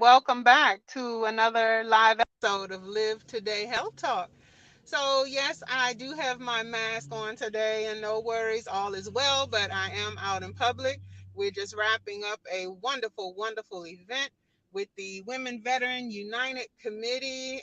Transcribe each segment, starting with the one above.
welcome back to another live episode of Live Today Health Talk. So, yes, I do have my mask on today, and no worries, all is well, but I am out in public. We're just wrapping up a wonderful, wonderful event with the Women Veteran United Committee,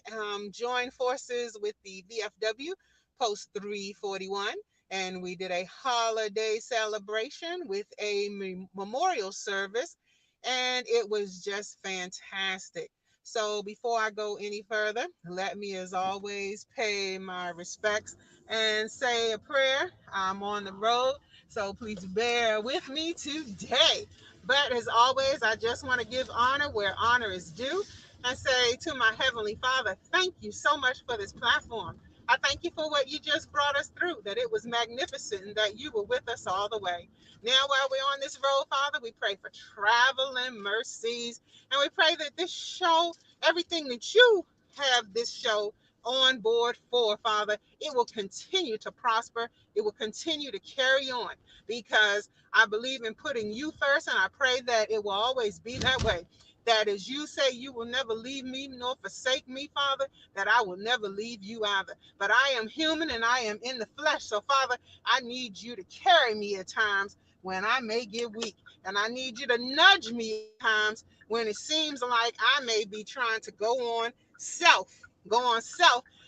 joined forces with the VFW Post 341, and we did a holiday celebration with a memorial service, and it was just fantastic. So before I go any further, let me, as always, pay my respects and say a prayer. I'm on the road, so please bear with me today. But as always, I just want to give honor where honor is due and say to my Heavenly Father, thank you so much for this platform. I thank you for what you just brought us through, that it was magnificent and that you were with us all the way. Now, while we're on this road, Father, we pray for traveling mercies, and we pray that this show, everything that you have this show on board for, Father, it will continue to prosper. It will continue to carry on because I believe in putting you first, and I pray that it will always be that way. That as you say, you will never leave me nor forsake me, Father, that I will never leave you either. But I am human and I am in the flesh. So, Father, I need you to carry me at times when I may get weak. And I need you to nudge me at times when it seems like I may be trying to go on self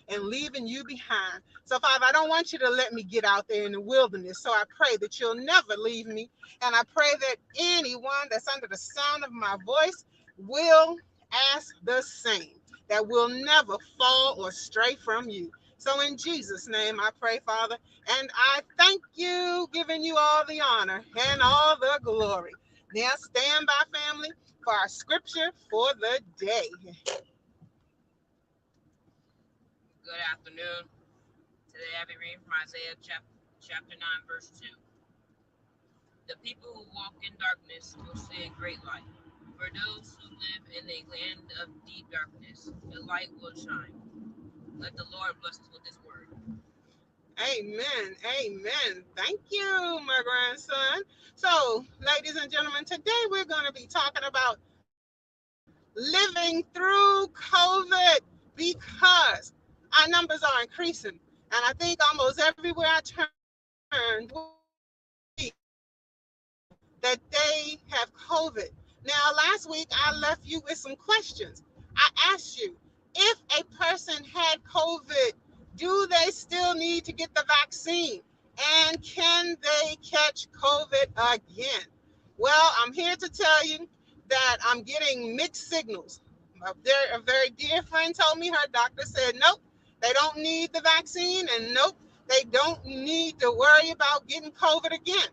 and leaving you behind. So, Father, I don't want you to let me get out there in the wilderness. So I pray that you'll never leave me. And I pray that anyone that's under the sound of my voice will ask the same, that will never fall or stray from you. So in Jesus' name, I pray, Father, and I thank you, giving you all the honor and all the glory. Now stand by, family, for our scripture for the day. Good afternoon. Today I'll be reading from Isaiah chapter 9, verse 2. The people who walk in darkness will see a great light. For those who live in a land of deep darkness, the light will shine. Let the Lord bless us with his word. Amen. Amen. Thank you, my grandson. So, ladies and gentlemen, today we're going to be talking about living through COVID because our numbers are increasing. And I think almost everywhere I turn, that they have COVID. Now, last week I left you with some questions. I asked you, if a person had COVID, do they still need to get the vaccine? And can they catch COVID again? Well, I'm here to tell you that I'm getting mixed signals. A very dear friend told me her doctor said, nope, they don't need the vaccine, and nope, they don't need to worry about getting COVID again.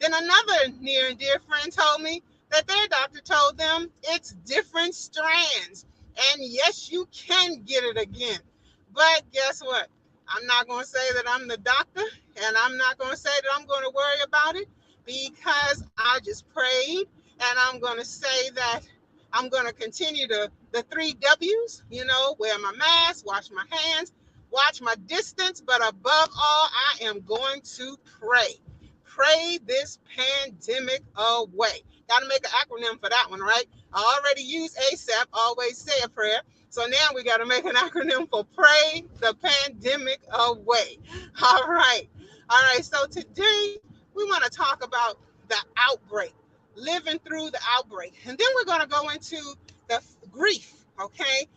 Then another near and dear friend told me that their doctor told them it's different strands. And yes, you can get it again. But guess what? I'm not going to say that I'm the doctor, and I'm not going to say that I'm going to worry about it because I just prayed, and I'm going to say that I'm going to continue the three W's, wear my mask, wash my hands, watch my distance, but above all, I am going to pray. Pray this pandemic away. Got to make an acronym for that one, right? I already use ASAP, always say a prayer. So now we got to make an acronym for pray the pandemic away. All right. All right. So today we want to talk about the outbreak, living through the outbreak. And then we're going to go into the grief, okay?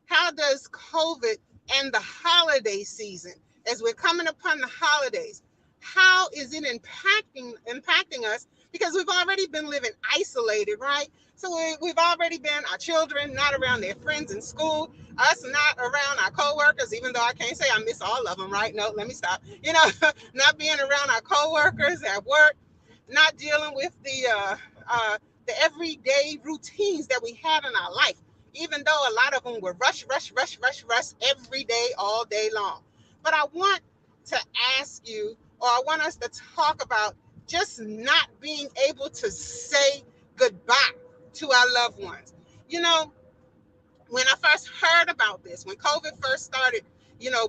How does COVID and the holiday season, as we're coming upon the holidays, how is it impacting us? Because we've already been living isolated, right? So we've already been, our children not around their friends in school, us not around our coworkers, even though I can't say I miss all of them, right? No, let me stop. Not being around our coworkers at work, not dealing with the everyday routines that we had in our life, even though a lot of them were rush, rush, rush, rush, rush every day, all day long. But I want to ask you, or I want us to talk about just not being able to say goodbye to our loved ones. You know, when I first heard about this, when COVID first started,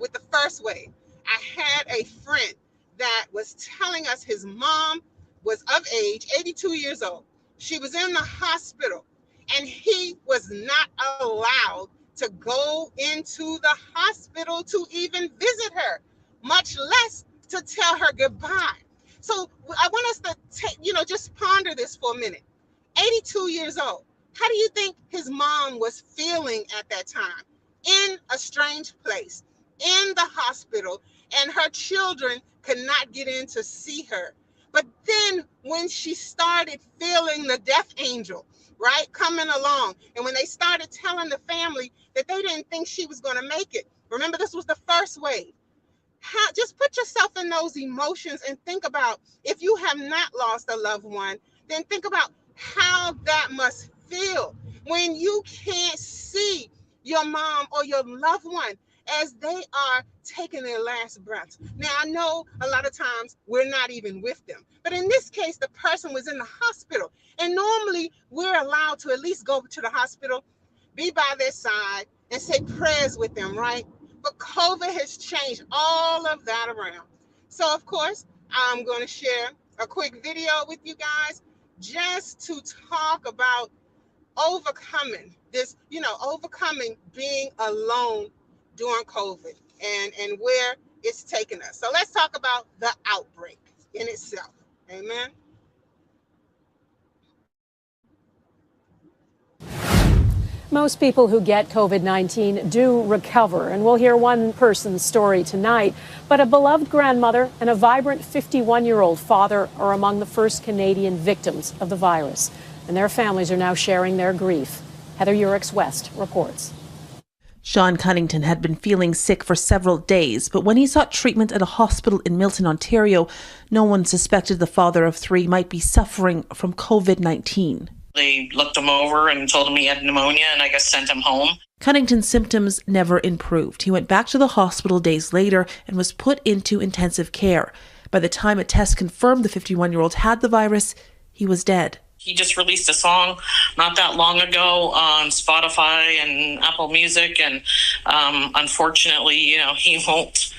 with the first wave. I had a friend that was telling us his mom was of age, 82 years old. She was in the hospital, and he was not allowed to go into the hospital to even visit her, much less to tell her goodbye. So I want us to just ponder this for a minute. 82 years old. How do you think his mom was feeling at that time? In a strange place, in the hospital, and her children could not get in to see her. But then when she started feeling the death angel, right, coming along, and when they started telling the family that they didn't think she was going to make it, remember, this was the first wave. Just put yourself in those emotions and think about, if you have not lost a loved one, then think about how that must feel when you can't see your mom or your loved one as they are taking their last breaths. Now, I know a lot of times we're not even with them, but in this case, the person was in the hospital, and normally we're allowed to at least go to the hospital, be by their side, and say prayers with them, right? But COVID has changed all of that around. So, of course, I'm going to share a quick video with you guys just to talk about overcoming this, overcoming being alone during COVID and where it's taken us. So let's talk about the outbreak in itself. Amen. Most people who get COVID-19 do recover, and we'll hear one person's story tonight. But a beloved grandmother and a vibrant 51-year-old father are among the first Canadian victims of the virus, and their families are now sharing their grief. Heather Urix-West reports. Sean Cunnington had been feeling sick for several days, but when he sought treatment at a hospital in Milton, Ontario, no one suspected the father of three might be suffering from COVID-19. They looked him over and told him he had pneumonia, and I guess sent him home. Cunnington's symptoms never improved. He went back to the hospital days later and was put into intensive care. By the time a test confirmed the 51-year-old had the virus, he was dead. He just released a song not that long ago on Spotify and Apple Music, and unfortunately, he won't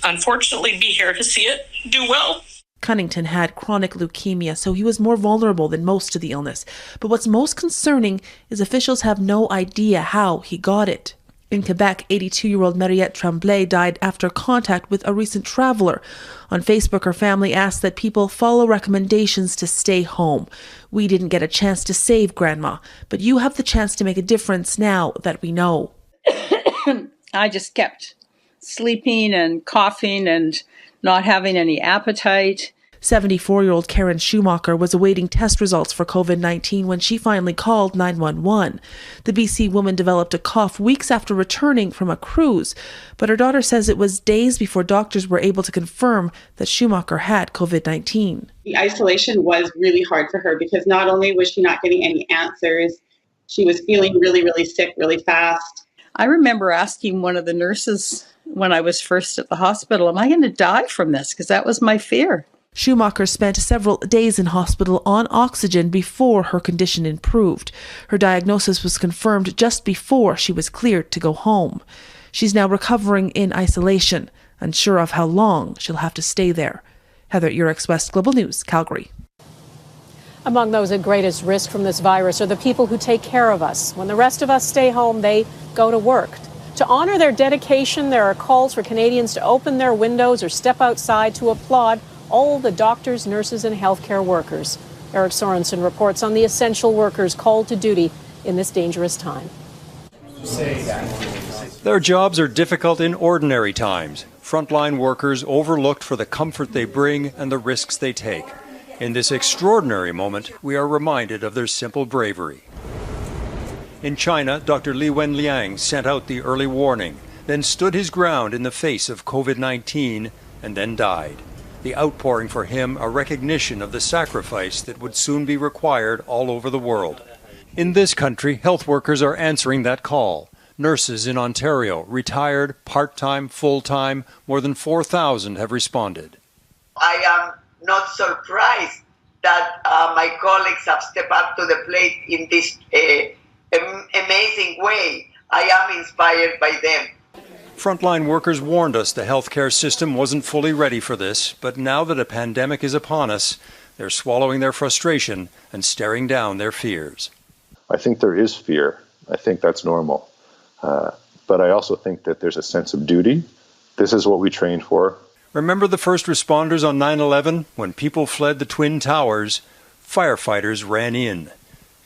unfortunately be here to see it do well. Cunnington had chronic leukemia, so he was more vulnerable than most to the illness. But what's most concerning is officials have no idea how he got it. In Quebec, 82-year-old Mariette Tremblay died after contact with a recent traveler. On Facebook, her family asked that people follow recommendations to stay home. We didn't get a chance to save Grandma, but you have the chance to make a difference now that we know. I just kept sleeping and coughing and not having any appetite. 74-year-old Karen Schumacher was awaiting test results for COVID-19 when she finally called 911. The BC woman developed a cough weeks after returning from a cruise, but her daughter says it was days before doctors were able to confirm that Schumacher had COVID-19. The isolation was really hard for her because not only was she not getting any answers, she was feeling really, really sick really fast. I remember asking one of the nurses when I was first at the hospital, am I going to die from this? Because that was my fear. Schumacher spent several days in hospital on oxygen before her condition improved. Her diagnosis was confirmed just before she was cleared to go home. She's now recovering in isolation, unsure of how long she'll have to stay there. Heather Urix-West, Global News, Calgary. Among those at greatest risk from this virus are the people who take care of us. When the rest of us stay home, they go to work. To honor their dedication, there are calls for Canadians to open their windows or step outside to applaud all the doctors, nurses, and healthcare workers. Eric Sorensen reports on the essential workers called to duty in this dangerous time. Their jobs are difficult in ordinary times. Frontline workers overlooked for the comfort they bring and the risks they take. In this extraordinary moment, we are reminded of their simple bravery. In China, Dr. Li Wenliang sent out the early warning, then stood his ground in the face of COVID-19 and then died. The outpouring for him a recognition of the sacrifice that would soon be required all over the world. In this country, health workers are answering that call. Nurses in Ontario, retired, part-time, full-time, more than 4,000 have responded. I am not surprised that my colleagues have stepped up to the plate in this amazing way. I am inspired by them. Frontline workers warned us the healthcare system wasn't fully ready for this, but now that a pandemic is upon us, they're swallowing their frustration and staring down their fears. I think there is fear. I think that's normal. But I also think that there's a sense of duty. This is what we trained for. Remember the first responders on 9/11? When people fled the Twin Towers, firefighters ran in.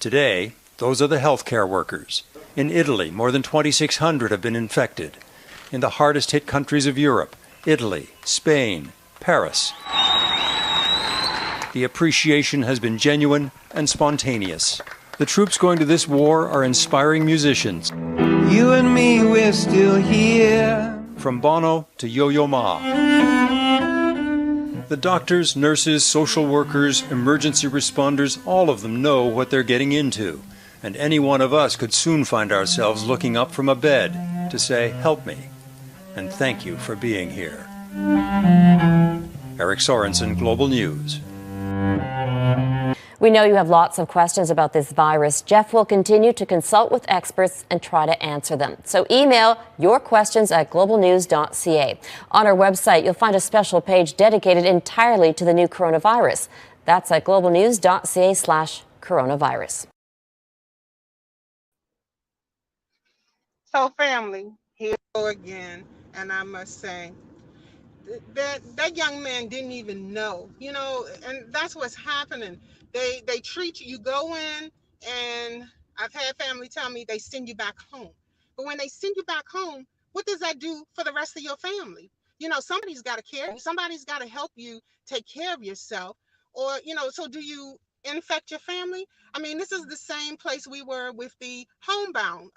Today, those are the healthcare workers. In Italy, more than 2,600 have been infected. In the hardest hit countries of Europe, Italy, Spain, Paris. The appreciation has been genuine and spontaneous. The troops going to this war are inspiring musicians. You and me, we're still here. From Bono to Yo-Yo Ma. The doctors, nurses, social workers, emergency responders, all of them know what they're getting into. And any one of us could soon find ourselves looking up from a bed to say, help me, and thank you for being here. Eric Sorensen, Global News. We know you have lots of questions about this virus. Jeff will continue to consult with experts and try to answer them. So email your questions at globalnews.ca. On our website, you'll find a special page dedicated entirely to the new coronavirus. That's at globalnews.ca/coronavirus. So family, here we go again, and I must say, that young man didn't even know, and that's what's happening. They treat you, you go in, and I've had family tell me they send you back home. But when they send you back home, what does that do for the rest of your family? Somebody's got to care. Somebody's got to help you take care of yourself. Or, so do you infect your family? I mean, this is the same place we were with the homebound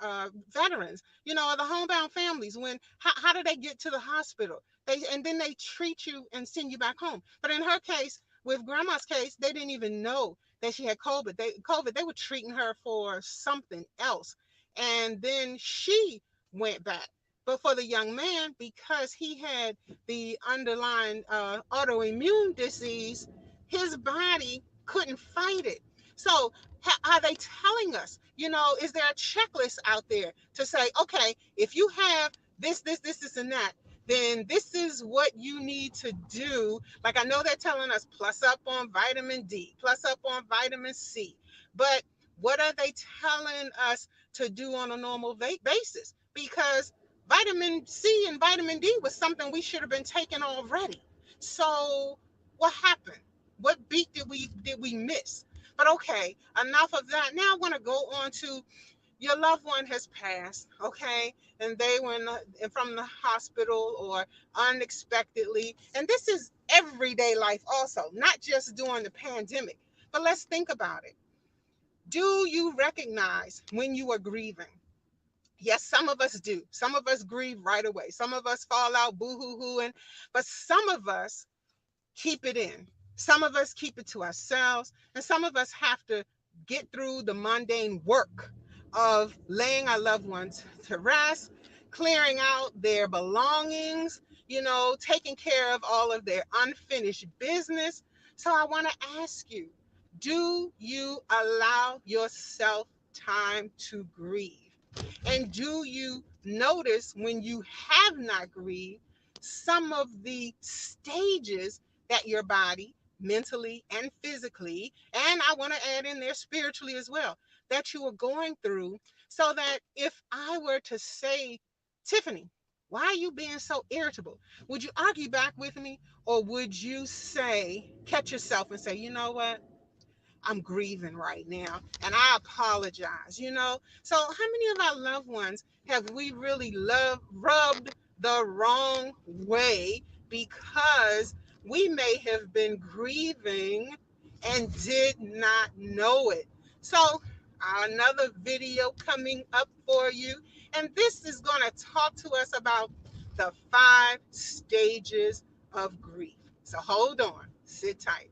veterans, the homebound families. How do they get to the hospital? And then they treat you and send you back home. But in her case, with grandma's case, they didn't even know that she had COVID. They were treating her for something else. And then she went back. But for the young man, because he had the underlying autoimmune disease, his body couldn't fight it. So are they telling us, is there a checklist out there to say, okay, if you have this, and that, then this is what you need to do. Like, I know they're telling us plus up on vitamin D, plus up on vitamin C, but what are they telling us to do on a normal basis? Because vitamin C and vitamin D was something we should have been taking already. So what happened? What beat did we miss? But okay, enough of that. Now I want to go on to your loved one has passed, okay? And they went from the hospital or unexpectedly. And this is everyday life also, not just during the pandemic. But let's think about it. Do you recognize when you are grieving? Yes, some of us do. Some of us grieve right away. Some of us fall out boo-hoo-hooing, but some of us keep it in. Some of us keep it to ourselves, and some of us have to get through the mundane work of laying our loved ones to rest, clearing out their belongings, taking care of all of their unfinished business. So I want to ask you, do you allow yourself time to grieve? And do you notice when you have not grieved some of the stages that your body, mentally and physically, and I want to add in there spiritually as well, that you are going through, so that if I were to say, Tiffany, why are you being so irritable? Would you argue back with me, or would you catch yourself and say, you know what? I'm grieving right now and I apologize, So how many of our loved ones have we really rubbed the wrong way because we may have been grieving and did not know it? So another video coming up for you, and this is going to talk to us about the 5 stages of grief. So hold on, sit tight.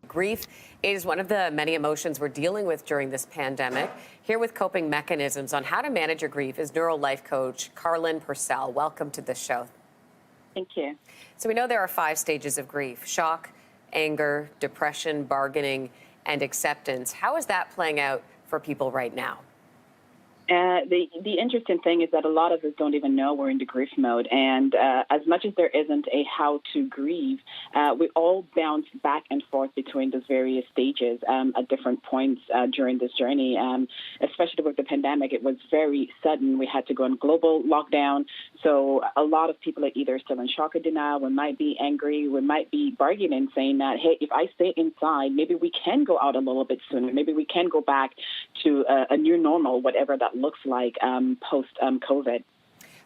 Grief is one of the many emotions we're dealing with during this pandemic. Here with coping mechanisms on how to manage your grief is neuro life coach Carlin Purcell. Welcome to the show. Thank you. So we know there are 5 stages of grief: shock, anger, depression, bargaining, and acceptance. How is that playing out for people right now? The interesting thing is that a lot of us don't even know we're in the grief mode. And as much as there isn't a how to grieve, we all bounce back and forth between those various stages at different points during this journey. Especially with the pandemic, it was very sudden. We had to go on global lockdown. So a lot of people are either still in shock or denial. We might be angry. We might be bargaining, saying that, hey, if I stay inside, maybe we can go out a little bit sooner. Maybe we can go back to a new normal, whatever that looks like post-COVID.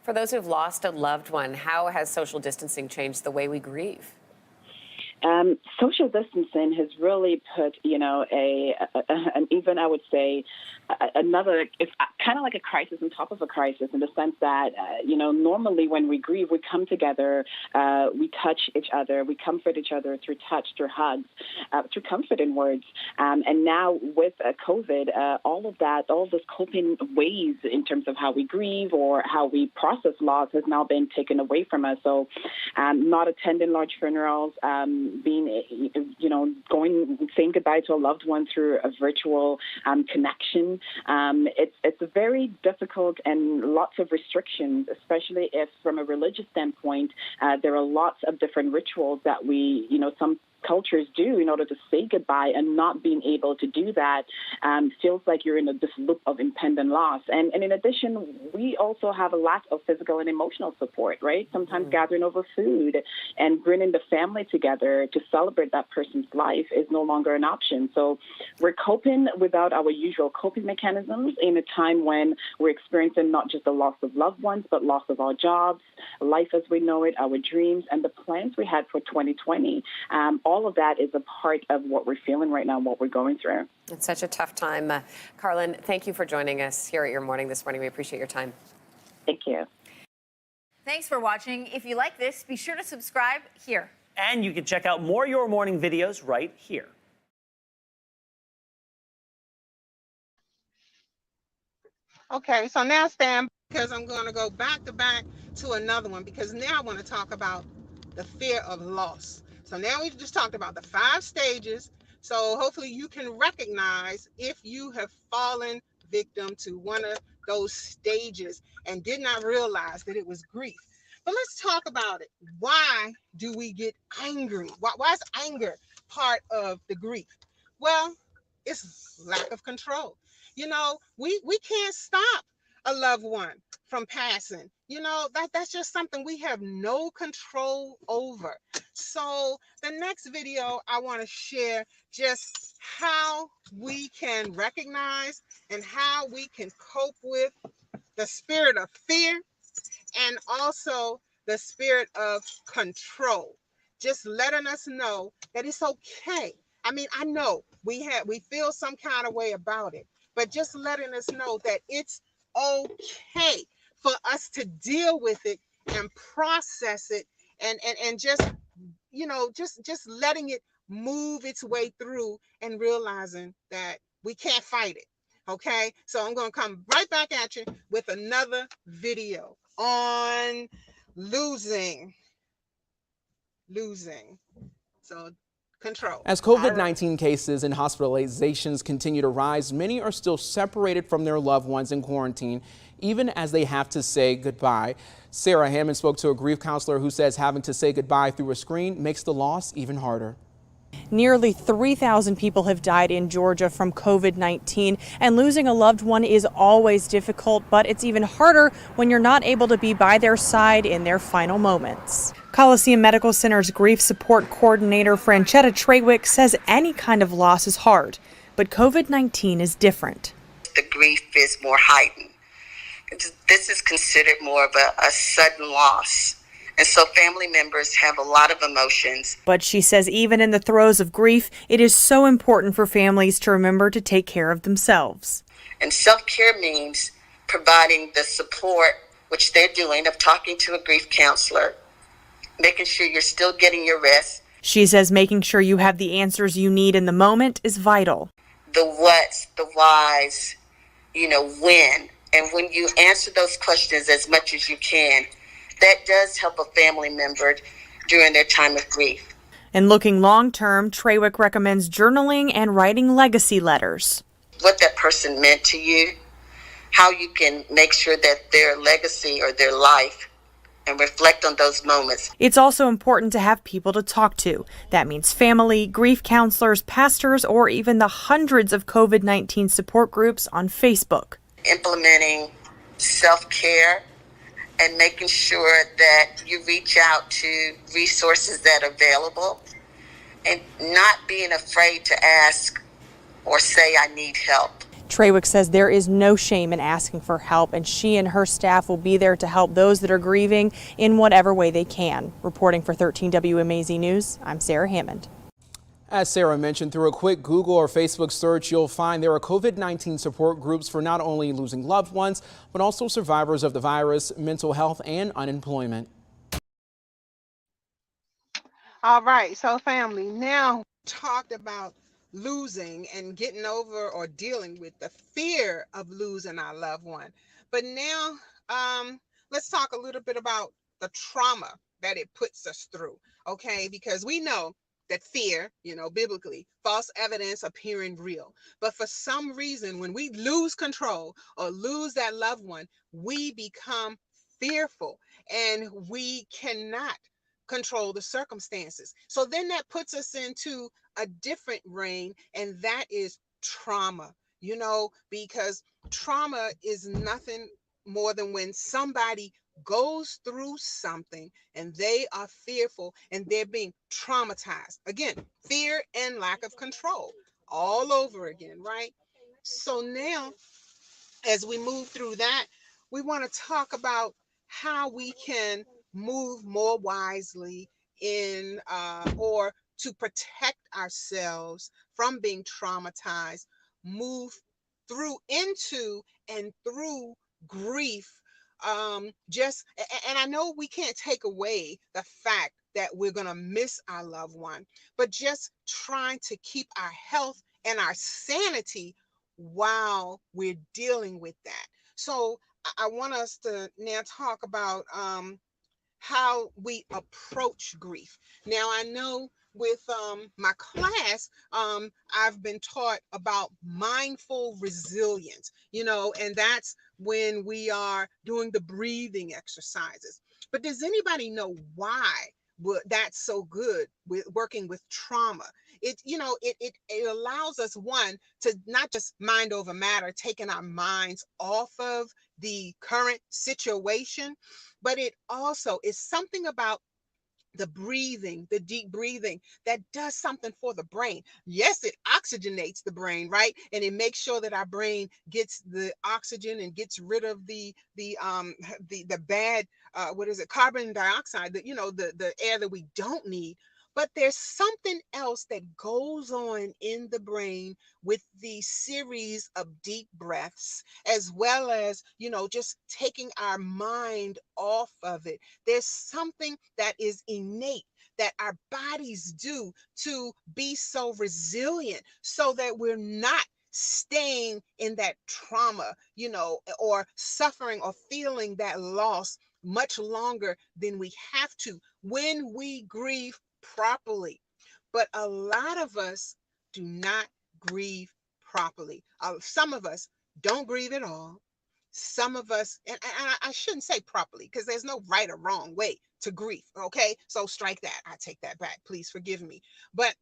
For those who've lost a loved one, how has social distancing changed the way we grieve? Social distancing has really put, an even, I would say, another, it's kind of like a crisis on top of a crisis in the sense that, normally when we grieve, we come together, we touch each other, we comfort each other through touch, through hugs, through comforting words. And now with COVID, all of that, all of those coping ways in terms of how we grieve or how we process loss has now been taken away from us. So not attending large funerals, saying goodbye to a loved one through a virtual connection. It's very difficult and lots of restrictions, especially if from a religious standpoint, there are lots of different rituals that some cultures do in order to say goodbye, and not being able to do that feels like you're in this loop of impending loss. And in addition, we also have a lack of physical and emotional support, right? Sometimes gathering over food and bringing the family together to celebrate that person's life is no longer an option. So we're coping without our usual coping mechanisms in a time when we're experiencing not just the loss of loved ones, but loss of our jobs, life as we know it, our dreams, and the plans we had for 2020. All of that is a part of what we're feeling right now and what we're going through. It's such a tough time. Carlin, thank you for joining us here at Your Morning this morning. We appreciate your time. Thank you. Thanks for watching. If you like this, be sure to subscribe here. And you can check out more Your Morning videos right here. Okay, so now stand, because I'm going to go back to another one, because now I want to talk about the fear of loss. So now we've just talked about the 5 stages. So hopefully you can recognize if you have fallen victim to one of those stages and did not realize that it was grief. But let's talk about it. Why do we get angry? Why is anger part of the grief? Well, it's lack of control. We can't stop a loved one from passing. That's just something we have no control over. So the next video, I want to share just how we can recognize and how we can cope with the spirit of fear and also the spirit of control. Just letting us know that it's okay. I mean, I know we feel some kind of way about it, but just letting us know that it's okay for us to deal with it and process it and just letting it move its way through and realizing that we can't fight it. Okay, so I'm going to come right back at you with another video on losing. So control. As COVID-19 cases and hospitalizations continue to rise, many are still separated from their loved ones in quarantine, even as they have to say goodbye. Sarah Hammond spoke to a grief counselor who says having to say goodbye through a screen makes the loss even harder. Nearly 3,000 people have died in Georgia from COVID-19, and losing a loved one is always difficult, but it's even harder when you're not able to be by their side in their final moments. Coliseum Medical Center's grief support coordinator Franchetta Trawick says any kind of loss is hard, but COVID-19 is different. The grief is more heightened. This is considered more of a sudden loss. And so family members have a lot of emotions. But she says even in the throes of grief, it is so important for families to remember to take care of themselves. And self-care means providing the support, which they're doing, of talking to a grief counselor, making sure you're still getting your rest. She says making sure you have the answers you need in the moment is vital. The what's, the why's, when. And when you answer those questions as much as you can, that does help a family member during their time of grief. And looking long-term, Trawick recommends journaling and writing legacy letters. What that person meant to you, how you can make sure that their legacy or their life and reflect on those moments. It's also important to have people to talk to. That means family, grief counselors, pastors, or even the hundreds of COVID-19 support groups on Facebook. Implementing self-care and making sure that you reach out to resources that are available and not being afraid to ask or say, I need help. Trawick says there is no shame in asking for help, and she and her staff will be there to help those that are grieving in whatever way they can. Reporting for 13 WMAZ News, I'm Sarah Hammond. As Sarah mentioned, through a quick Google or Facebook search, you'll find there are COVID-19 support groups for not only losing loved ones, but also survivors of the virus, mental health, and unemployment. All right, so family, now we talked about losing and getting over or dealing with the fear of losing our loved one. But now let's talk a little bit about the trauma that it puts us through, okay? Because we know that fear, biblically, false evidence appearing real. But for some reason, when we lose control or lose that loved one, we become fearful and we cannot control the circumstances. So then that puts us into a different reign, and that is trauma, because trauma is nothing more than when somebody goes through something and they are fearful and they're being traumatized. Again, fear and lack of control all over again, right? So now, as we move through that, we want to talk about how we can move more wisely in or to protect ourselves from being traumatized, move through into and through grief. And I know we can't take away the fact that we're going to miss our loved one, but just trying to keep our health and our sanity while we're dealing with that. So I want us to now talk about how we approach grief. Now, I know with my class, I've been taught about mindful resilience, and that's when we are doing the breathing exercises. But does anybody know why that's so good with working with trauma? It allows us, one, to not just mind over matter, taking our minds off of the current situation, but it also is something about the breathing, the deep breathing that does something for the brain. Yes, it oxygenates the brain, right? And it makes sure that our brain gets the oxygen and gets rid of the bad what is it, carbon dioxide, the air that we don't need. But there's something else that goes on in the brain with the series of deep breaths, as well as, just taking our mind off of it. There's something that is innate that our bodies do to be so resilient so that we're not staying in that trauma, or suffering or feeling that loss much longer than we have to when we grieve properly. But a lot of us do not grieve properly. Some of us don't grieve at all. Some of us, and I shouldn't say properly because there's no right or wrong way to grief. Okay, so strike that. I take that back. Please forgive me. But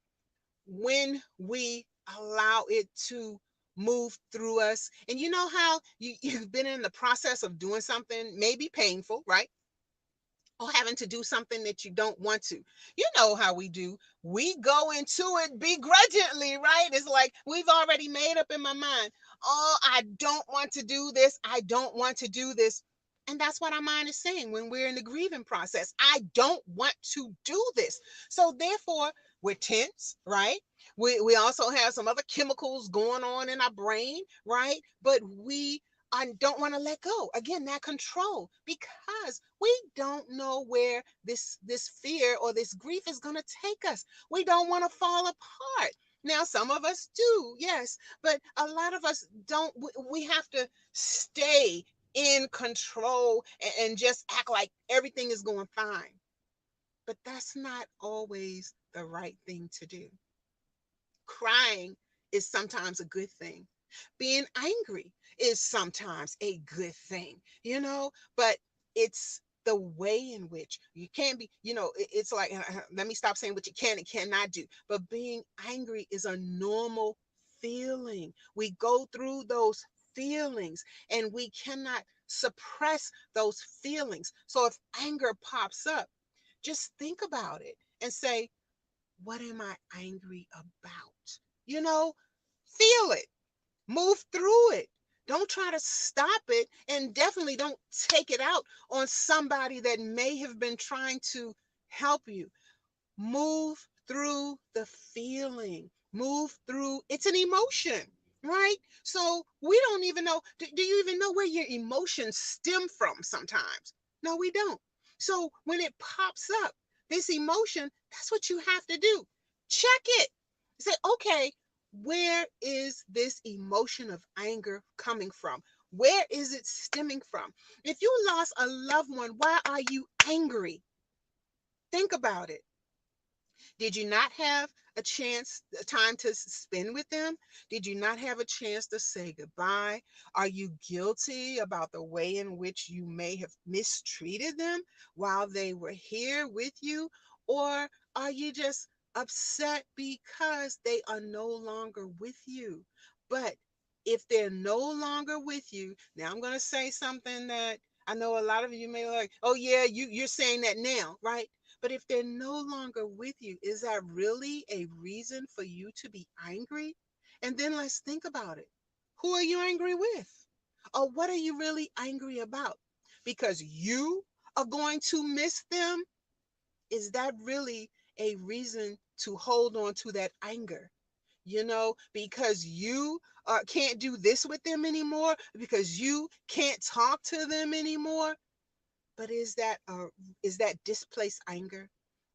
when we allow it to move through us, and you know how you've been in the process of doing something maybe painful, right? Or having to do something that you don't want to. You know how we do. We go into it begrudgingly, right? It's like we've already made up in my mind, oh, I don't want to do this. I don't want to do this. And that's what our mind is saying when we're in the grieving process. I don't want to do this. So therefore, we're tense, right? We also have some other chemicals going on in our brain, right? But we I don't want to let go. Again, that control, because we don't know where this fear or this grief is going to take us. We don't want to fall apart. Now, some of us do, yes, but a lot of us don't. We have to stay in control and just act like everything is going fine. But that's not always the right thing to do. Crying is sometimes a good thing. Being angry is sometimes a good thing, but it's the way in which you can't be, it's like, let me stop saying what you can and cannot do. But being angry is a normal feeling. We go through those feelings and we cannot suppress those feelings. So if anger pops up, just think about it and say, what am I angry about? Feel it, move through it. Don't try to stop it, and definitely don't take it out on somebody that may have been trying to help you. Move through the feeling, move through, it's an emotion, right? So we don't even know, do you even know where your emotions stem from sometimes? No, we don't. So when it pops up, this emotion, that's what you have to do. Check it. Say, okay, where is this emotion of anger coming from? Where is it stemming from? If you lost a loved one, why are you angry? Think about it. Did you not have a time to spend with them? Did you not have a chance to say goodbye? Are you guilty about the way in which you may have mistreated them while they were here with you? Or are you just upset because they are no longer with you? But if they're no longer with you, now I'm going to say something that I know a lot of you may like, oh yeah, you're saying that now, right? But if they're no longer with you, is that really a reason for you to be angry? And then let's think about it. Who are you angry with? Or what are you really angry about? Because you are going to miss them? Is that really a reason to hold on to that anger? Because you can't do this with them anymore, because you can't talk to them anymore. But is that displaced anger?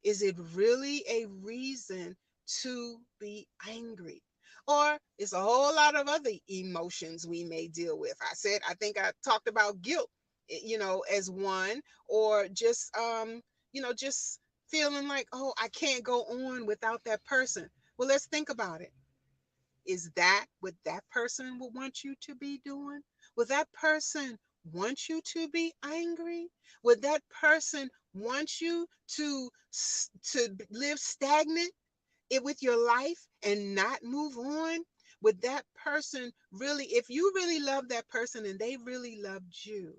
Is it really a reason to be angry? Or it's a whole lot of other emotions we may deal with. I think I talked about guilt, as one, or just feeling like, oh, I can't go on without that person. Well, let's think about it. Is that what that person would want you to be doing? Would that person want you to be angry? Would that person want you to live stagnant with your life and not move on? Would that person really, if you really love that person and they really loved you,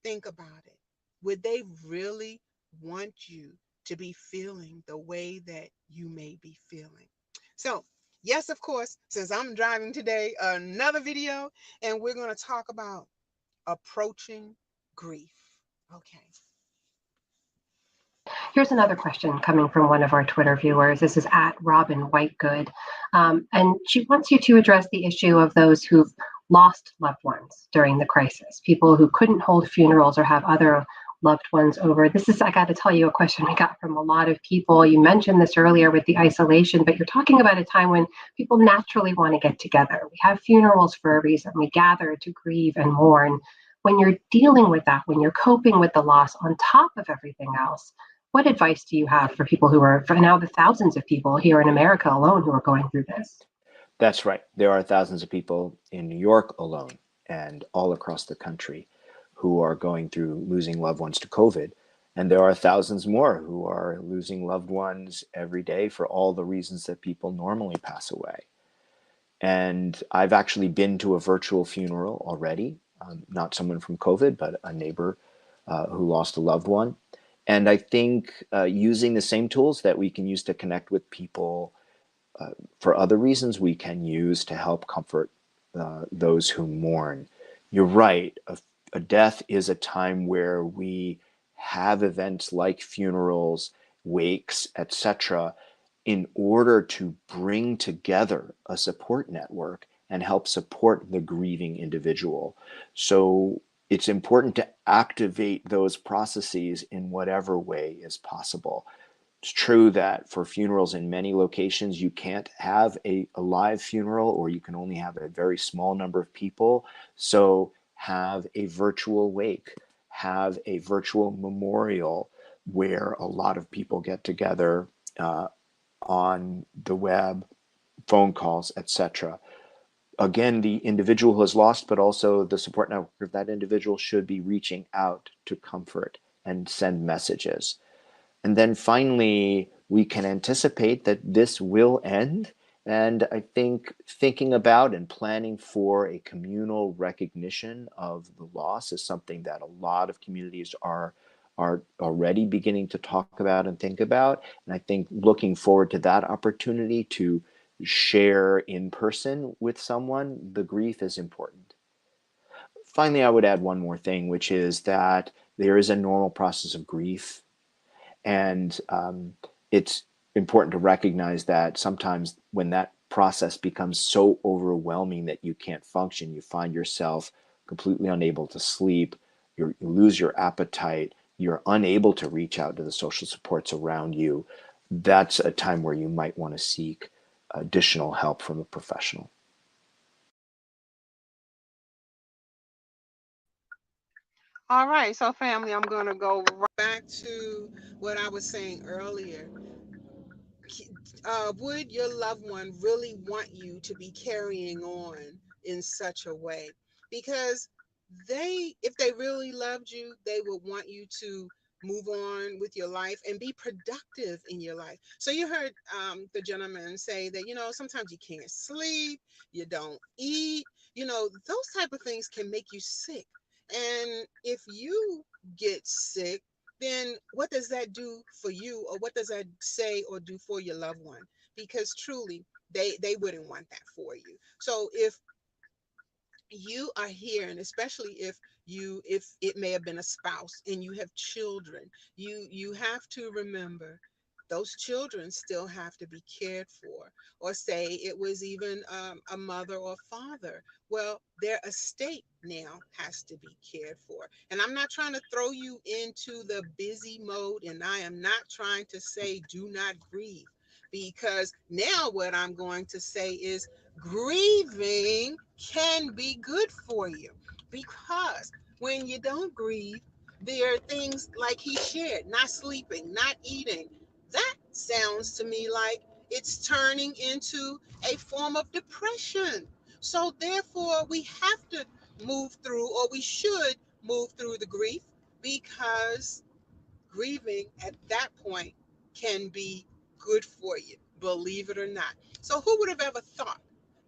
think about it. Would they really want you to be feeling the way that you may be feeling? So, yes, of course, since I'm driving today, another video, and we're going to talk about approaching grief. Okay. Here's another question coming from one of our Twitter viewers. This is at Robin Whitegood. And she wants you to address the issue of those who've lost loved ones during the crisis, people who couldn't hold funerals or have other loved ones over. This is, I got to tell you, a question we got from a lot of people. You mentioned this earlier with the isolation, but you're talking about a time when people naturally want to get together. We have funerals for a reason. We gather to grieve and mourn. When you're dealing with that, when you're coping with the loss on top of everything else, what advice do you have for people who are, for now, the thousands of people here in America alone who are going through this? That's right. There are thousands of people in New York alone and all across the country who are going through losing loved ones to COVID. And there are thousands more who are losing loved ones every day for all the reasons that people normally pass away. And I've actually been to a virtual funeral already, not someone from COVID, but a neighbor who lost a loved one. And I think using the same tools that we can use to connect with people for other reasons, we can use to help comfort those who mourn. You're right. A death is a time where we have events like funerals, wakes, etc., in order to bring together a support network and help support the grieving individual. So it's important to activate those processes in whatever way is possible. It's true that for funerals in many locations, you can't have a live funeral, or you can only have a very small number of people. So have a virtual wake, have a virtual memorial where a lot of people get together on the web, phone calls, etc. again, the individual who has lost, but also the support network of that individual should be reaching out to comfort and send messages. And then finally, we can anticipate that this will end. And I think thinking about and planning for a communal recognition of the loss is something that a lot of communities are already beginning to talk about and think about. And I think looking forward to that opportunity to share in person with someone the grief is important. Finally, I would add one more thing, which is that there is a normal process of grief, and it's important to recognize that sometimes when that process becomes so overwhelming that you can't function, you find yourself completely unable to sleep, you lose your appetite, you're unable to reach out to the social supports around you. That's a time where you might want to seek additional help from a professional. All right, so family, I'm going to go right back to what I was saying earlier. Would your loved one really want you to be carrying on in such a way? Because if they really loved you, they would want you to move on with your life and be productive in your life. So you heard the gentleman say that, sometimes you can't sleep, you don't eat, those type of things can make you sick. And if you get sick, then what does that do for you, or what does that say or do for your loved one? Because truly, they wouldn't want that for you. So if you are here, and especially if it may have been a spouse and you have children, you have to remember those children still have to be cared for. Or say it was even a mother or father, well, their estate now has to be cared for. And I'm not trying to throw you into the busy mode, and I am not trying to say do not grieve, because now what I'm going to say is grieving can be good for you. Because when you don't grieve, there are things like he shared: not sleeping, not eating. That sounds to me like it's turning into a form of depression. So therefore, we have to move through, or we should move through the grief, because grieving at that point can be good for you, believe it or not. So who would have ever thought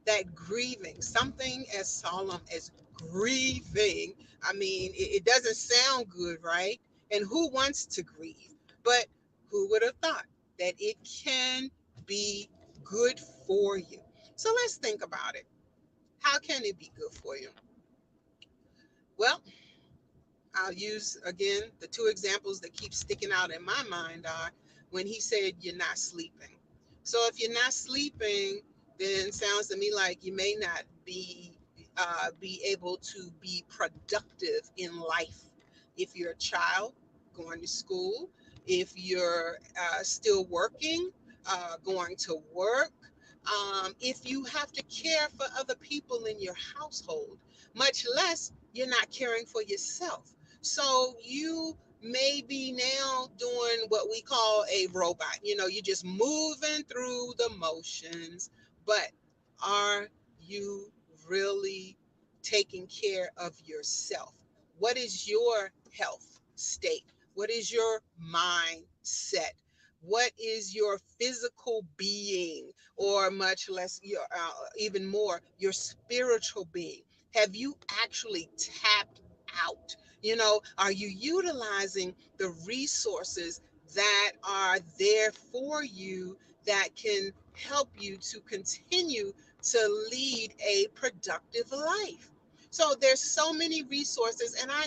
that grieving, something as solemn as grieving, I mean, it doesn't sound good, right? And who wants to grieve? But who would have thought that it can be good for you? So let's think about it. How can it be good for you? Well, I'll use again the two examples that keep sticking out in my mind are when he said you're not sleeping. So if you're not sleeping, then it sounds to me like you may not be able to be productive in life. If you're a child going to school, if you're still working, going to work, if you have to care for other people in your household, much less you're not caring for yourself. So you may be now doing what we call a robot. You're just moving through the motions, but are you really taking care of yourself? What is your health state? What is your mindset? What is your physical being, or much less your even more your spiritual being? Have you actually tapped out? Are you utilizing the resources that are there for you, that can help you to continue to lead a productive life? So there's so many resources, and I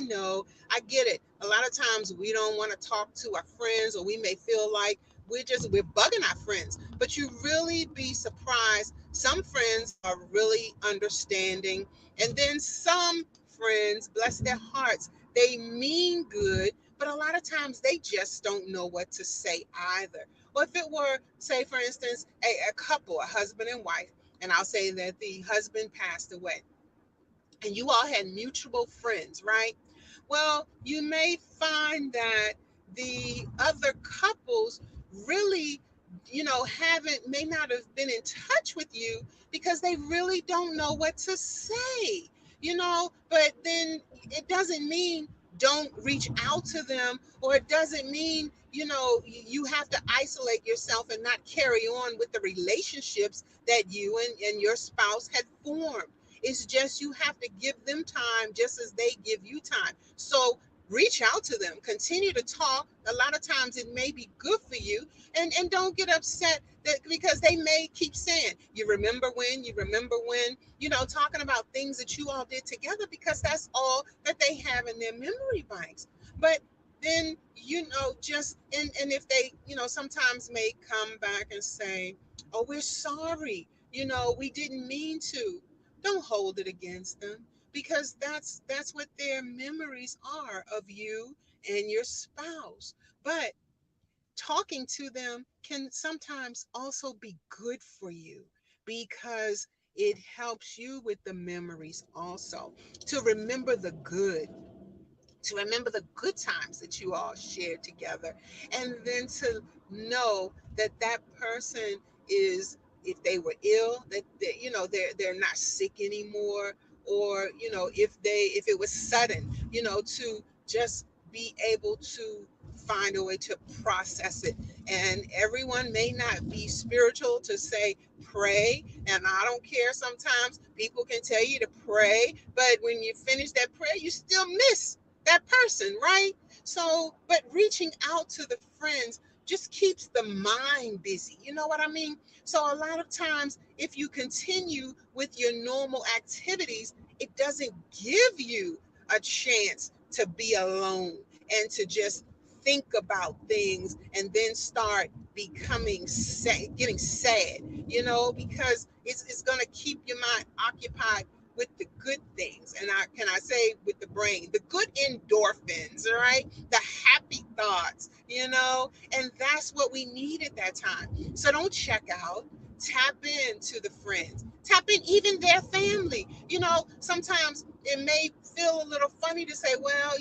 get it. A lot of times we don't want to talk to our friends, or we may feel like we're bugging our friends. But you really be surprised. Some friends are really understanding, and then some friends, bless their hearts, they mean good, but a lot of times they just don't know what to say either. Or if it were, say, for instance, a couple, a husband and wife, and I'll say that the husband passed away, and you all had mutual friends, right? Well, you may find that the other couples really may not have been in touch with you because they really don't know what to say, but then it doesn't mean don't reach out to them, or it doesn't mean, you have to isolate yourself and not carry on with the relationships that you and your spouse had formed. It's just you have to give them time just as they give you time. So reach out to them, continue to talk. A lot of times it may be good for you, and don't get upset that because they may keep saying, you remember when, talking about things that you all did together, because that's all that they have in their memory banks. But then, just, and if they, sometimes may come back and say, oh, we're sorry, we didn't mean to. Don't hold it against them, because that's what their memories are of you and your spouse. But talking to them can sometimes also be good for you, because it helps you with the memories also, to remember the good, to remember the good times that you all shared together, and then to know that that person is, if they were ill, that they're not sick anymore, or if it was sudden, to just be able to find a way to process it. And everyone may not be spiritual to say pray, and I don't care, sometimes people can tell you to pray, but when you finish that prayer you still miss that person, right? So, but reaching out to the friends just keeps the mind busy. You know what I mean? So, a lot of times, if you continue with your normal activities, it doesn't give you a chance to be alone and to just think about things and then start becoming sad, getting sad, because it's going to keep your mind occupied with the good things. And I say with the brain, the good endorphins, all right? The happy thoughts, and that's what we need at that time. So don't check out. Tap into the friends. Tap in even their family. Sometimes it may feel a little funny to say, well,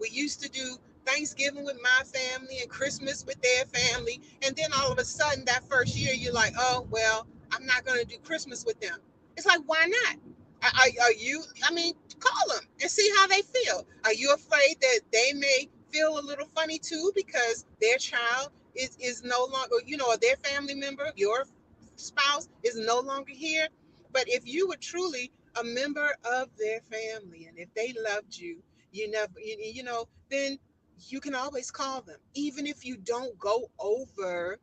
we used to do Thanksgiving with my family and Christmas with their family. And then all of a sudden that first year, you're like, oh, well, I'm not going to do Christmas with them. It's like, why not? Are you, call them and see how they feel. Are you afraid that they may feel a little funny too because their child is no longer, or their family member, your spouse is no longer here? But if you were truly a member of their family, and if they loved you, then you can always call them. Even if you don't go over,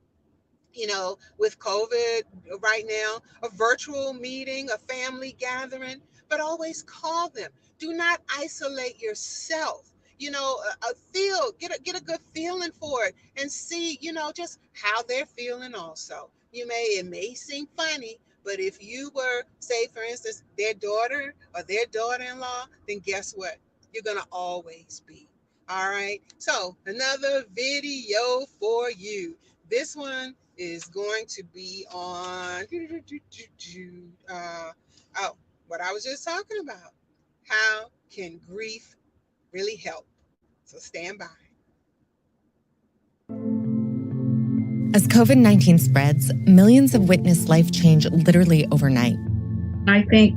with COVID right now, a virtual meeting, a family gathering, but always call them. Do not isolate yourself. Get a good feeling for it and see, just how they're feeling also. It may seem funny, but if you were, say, for instance, their daughter or their daughter-in-law, then guess what? You're going to always be. All right. So another video for you. This one is going to be on what I was just talking about. How can grief really help? So stand by. As COVID-19 spreads, millions have witnessed life change literally overnight. I think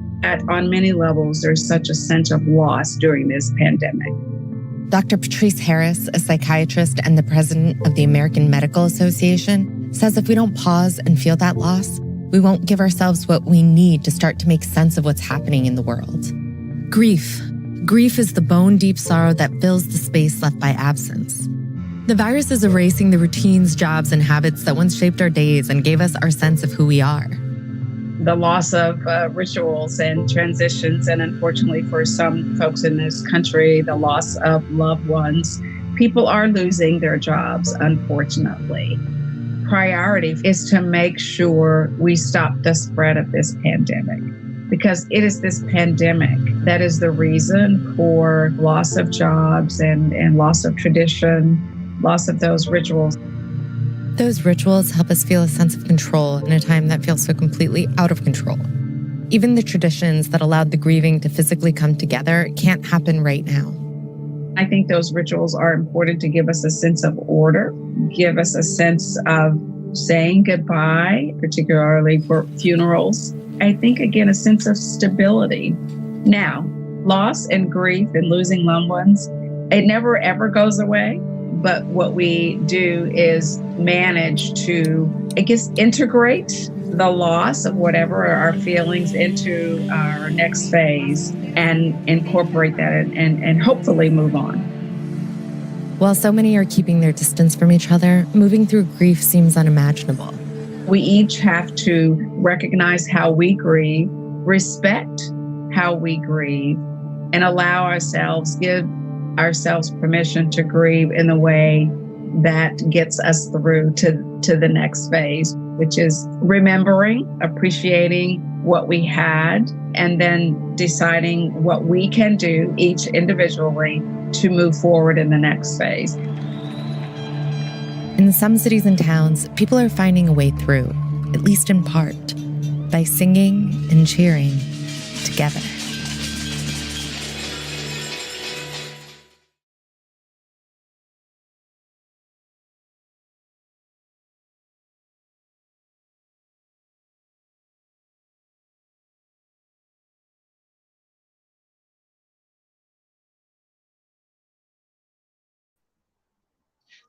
on many levels, there's such a sense of loss during this pandemic. Dr. Patrice Harris, a psychiatrist and the president of the American Medical Association, says if we don't pause and feel that loss, we won't give ourselves what we need to start to make sense of what's happening in the world. Grief. Grief is the bone-deep sorrow that fills the space left by absence. The virus is erasing the routines, jobs, and habits that once shaped our days and gave us our sense of who we are. The loss of rituals and transitions, and unfortunately for some folks in this country, the loss of loved ones. People are losing their jobs, unfortunately. Priority is to make sure we stop the spread of this pandemic, because it is this pandemic that is the reason for loss of jobs and loss of tradition, loss of those rituals. Those rituals help us feel a sense of control in a time that feels so completely out of control. Even the traditions that allowed the grieving to physically come together can't happen right now. I think those rituals are important to give us a sense of order, give us a sense of saying goodbye, particularly for funerals. I think, again, a sense of stability. Now, loss and grief and losing loved ones, it never ever goes away. But what we do is manage to, I guess, integrate the loss of whatever our feelings into our next phase and incorporate that and hopefully move on. While so many are keeping their distance from each other, moving through grief seems unimaginable. We each have to recognize how we grieve, respect how we grieve, and allow ourselves, give ourselves permission to grieve in a way that gets us through to the next phase, which is remembering, appreciating what we had, and then deciding what we can do each individually to move forward in the next phase. In some cities and towns, people are finding a way through, at least in part, by singing and cheering together.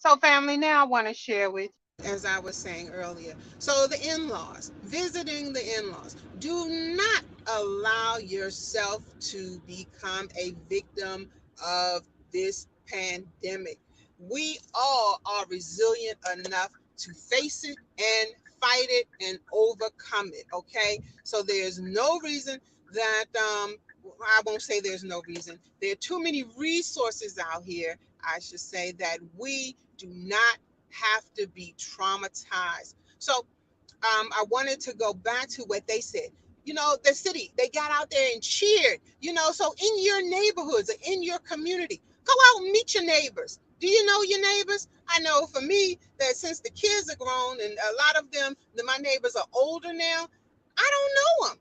So, family, now I want to share with you, as I was saying earlier. So, the in laws, visiting the in laws. Do not allow yourself to become a victim of this pandemic. We all are resilient enough to face it and fight it and overcome it. Okay. So, there's no reason that, I won't say there's no reason. There are too many resources out here, I should say, that we do not have to be traumatized. So I wanted to go back to what they said. You know, the city, they got out there and cheered, so in your neighborhoods or in your community, go out and meet your neighbors. Do you know your neighbors? I know for me that since the kids are grown and a lot of them, my neighbors are older now, I don't know them,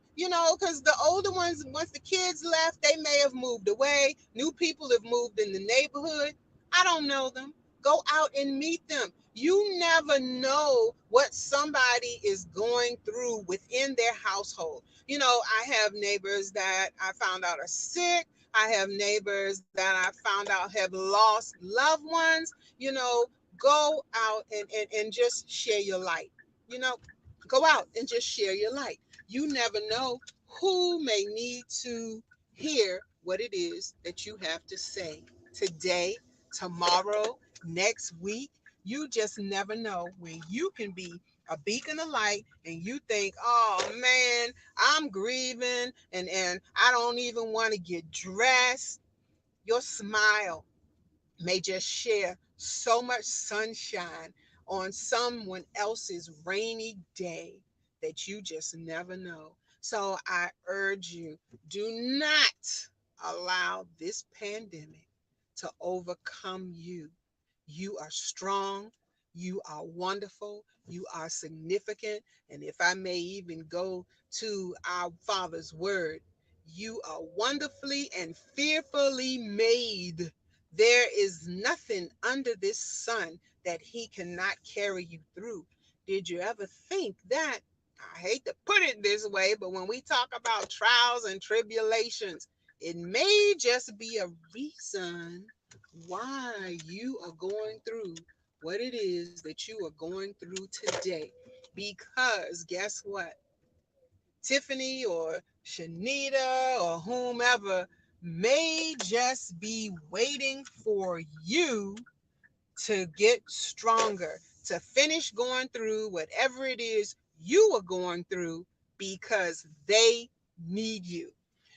because the older ones, once the kids left, they may have moved away. New people have moved in the neighborhood. I don't know them. Go out and meet them. You never know what somebody is going through within their household. I have neighbors that I found out are sick. I have neighbors that I found out have lost loved ones. Go out and just share your light. Go out and just share your light. You never know who may need to hear what it is that you have to say today, tomorrow, next week. You just never know when you can be a beacon of light and you think, oh man, I'm grieving and I don't even want to get dressed. Your smile may just share so much sunshine on someone else's rainy day that you just never know. So I urge you, do not allow this pandemic to overcome you. You are strong. You are wonderful. You are significant. And if I may even go to our Father's word, you are wonderfully and fearfully made. There is nothing under this sun that he cannot carry you through. Did you ever think that? I hate to put it this way, but when we talk about trials and tribulations, it may just be a reason why you are going through what it is that you are going through today. Because guess what? Tiffany or Shanita or whomever may just be waiting for you to get stronger, to finish going through whatever it is you are going through because they need you.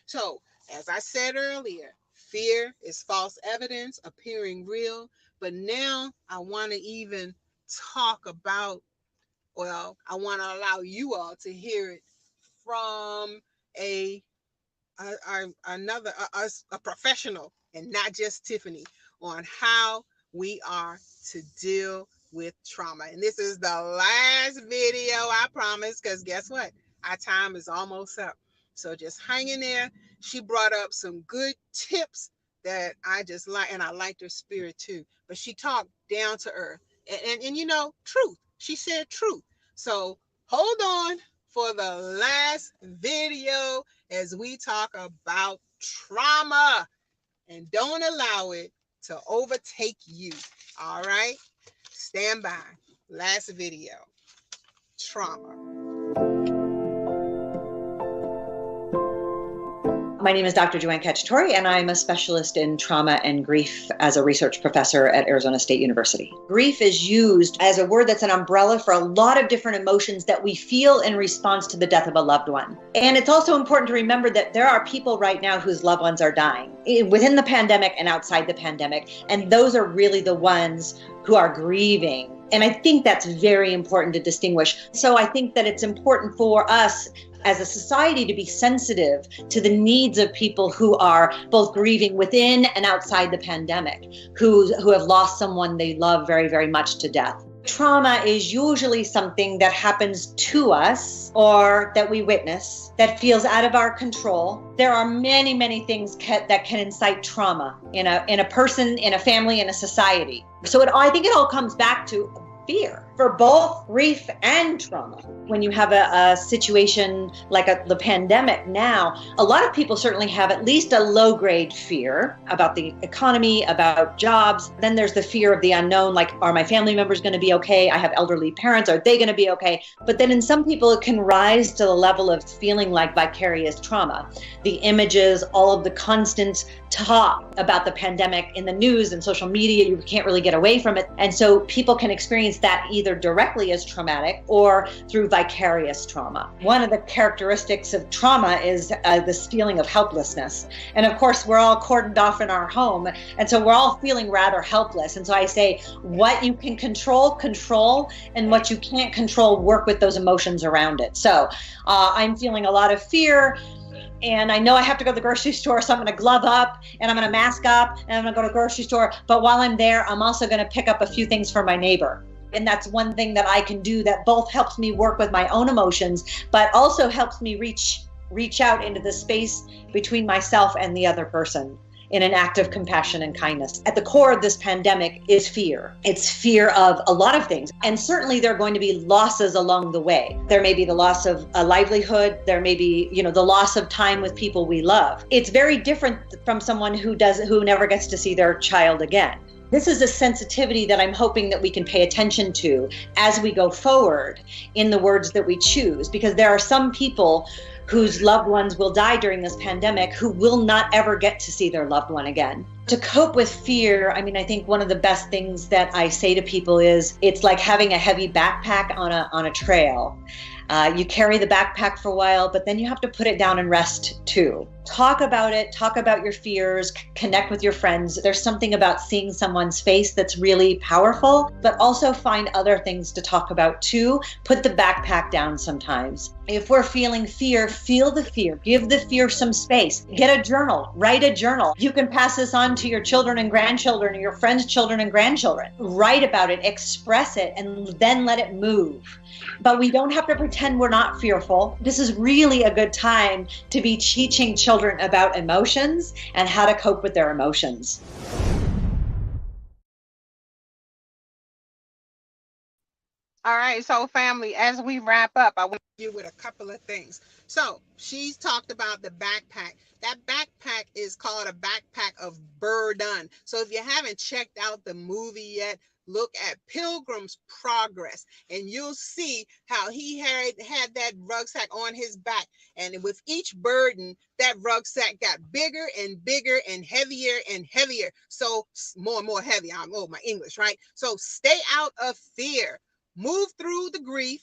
So, as I said earlier, fear is false evidence appearing real. But now I want to even talk about, well, I want to allow you all to hear it from a another a professional and not just Tiffany on how we are to deal with trauma. And this is the last video, I promise, because guess what? Our time is almost up. So just hang in there. She brought up some good tips that I just like, and I liked her spirit too. But she talked down to earth and truth. She said truth. So hold on for the last video as we talk about trauma, and don't allow it to overtake you. All right? Stand by. Last video. Trauma. My name is Dr. Joanne Cacciatore, and I'm a specialist in trauma and grief as a research professor at Arizona State University. Grief is used as a word that's an umbrella for a lot of different emotions that we feel in response to the death of a loved one. And it's also important to remember that there are people right now whose loved ones are dying within the pandemic and outside the pandemic, and those are really the ones who are grieving. And I think that's very important to distinguish. So I think that it's important for us as a society to be sensitive to the needs of people who are both grieving within and outside the pandemic, who have lost someone they love very, very much to death. Trauma is usually something that happens to us or that we witness that feels out of our control. There are many, many things that can incite trauma in a person, in a family, in a society. So I think it all comes back to fear for both grief and trauma. When you have a situation like the pandemic now, a lot of people certainly have at least a low-grade fear about the economy, about jobs. Then there's the fear of the unknown, like, are my family members going to be okay? I have elderly parents. Are they going to be okay? But then in some people, it can rise to the level of feeling like vicarious trauma. The images, all of the constant talk about the pandemic in the news and social media, you can't really get away from it. And so people can experience that either directly as traumatic or through vicarious trauma. One of the characteristics of trauma is this feeling of helplessness. And of course, we're all cordoned off in our home. And so we're all feeling rather helpless. And so I say, what you can control, and what you can't control, work with those emotions around it. So I'm feeling a lot of fear. And I know I have to go to the grocery store, so I'm going to glove up and I'm going to mask up and I'm going to go to the grocery store. But while I'm there, I'm also going to pick up a few things for my neighbor. And that's one thing that I can do that both helps me work with my own emotions, but also helps me reach out into the space between myself and the other person in an act of compassion and kindness. At the core of this pandemic is fear. It's fear of a lot of things. And certainly there are going to be losses along the way. There may be the loss of a livelihood. There may be, the loss of time with people we love. It's very different from someone who never gets to see their child again. This is a sensitivity that I'm hoping that we can pay attention to as we go forward in the words that we choose, because there are some people whose loved ones will die during this pandemic who will not ever get to see their loved one again. To cope with fear, I think one of the best things that I say to people is it's like having a heavy backpack on a trail. You carry the backpack for a while, but then you have to put it down and rest too. Talk about it, talk about your fears, connect with your friends. There's something about seeing someone's face that's really powerful, but also find other things to talk about too. Put the backpack down sometimes. If we're feeling fear, feel the fear. Give the fear some space. Get a journal, write a journal. You can pass this on to your children and grandchildren or your friends' children and grandchildren. Write about it, express it, and then let it move. But we don't have to pretend we're not fearful. This is really a good time to be teaching children about emotions and how to cope with their emotions. All right, so family, as we wrap up, I want to give you with a couple of things. So she's talked about the backpack. That backpack is called a backpack of burden. So if you haven't checked out the movie yet, look at Pilgrim's Progress, and you'll see how he had that rucksack on his back. And with each burden, that rucksack got bigger and bigger and heavier and heavier. So more and more heavy. My English, right? So stay out of fear. Move through the grief.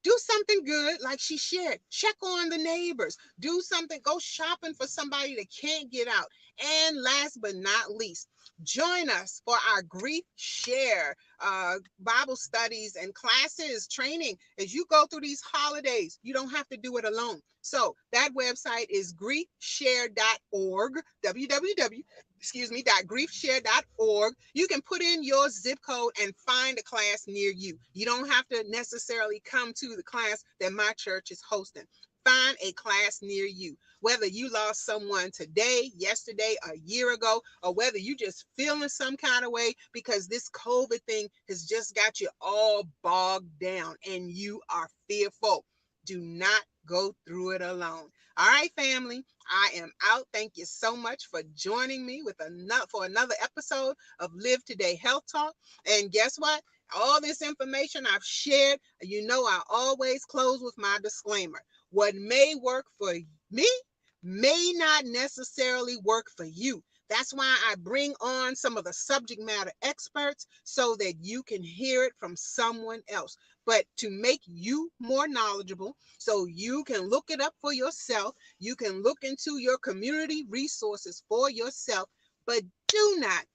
Do something good, like she shared. Check on the neighbors. Do something. Go shopping for somebody that can't get out. And last but not least, join us for our Grief Share Bible studies and classes, training. As you go through these holidays, you don't have to do it alone. So that website is griefshare.org, griefshare.org. You can put in your zip code and find a class near you. You don't have to necessarily come to the class that my church is hosting. Find a class near you. Whether you lost someone today, yesterday, a year ago, or whether you just feeling some kind of way because this COVID thing has just got you all bogged down and you are fearful. Do not go through it alone. All right, family, I am out. Thank you so much for joining me for another episode of Live Today Health Talk. And guess what? All this information I've shared, I always close with my disclaimer. What may work for me may not necessarily work for you. That's why I bring on some of the subject matter experts so that you can hear it from someone else. But to make you more knowledgeable, so you can look it up for yourself, you can look into your community resources for yourself, but do not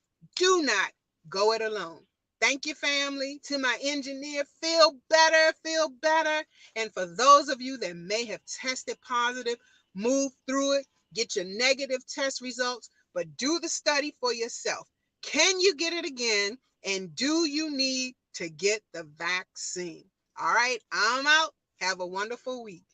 go it alone. Thank you, family. To my engineer, feel better. And for those of you that may have tested positive, move through it, get your negative test results, but do the study for yourself. Can you get it again? And do you need to get the vaccine? All right, I'm out. Have a wonderful week.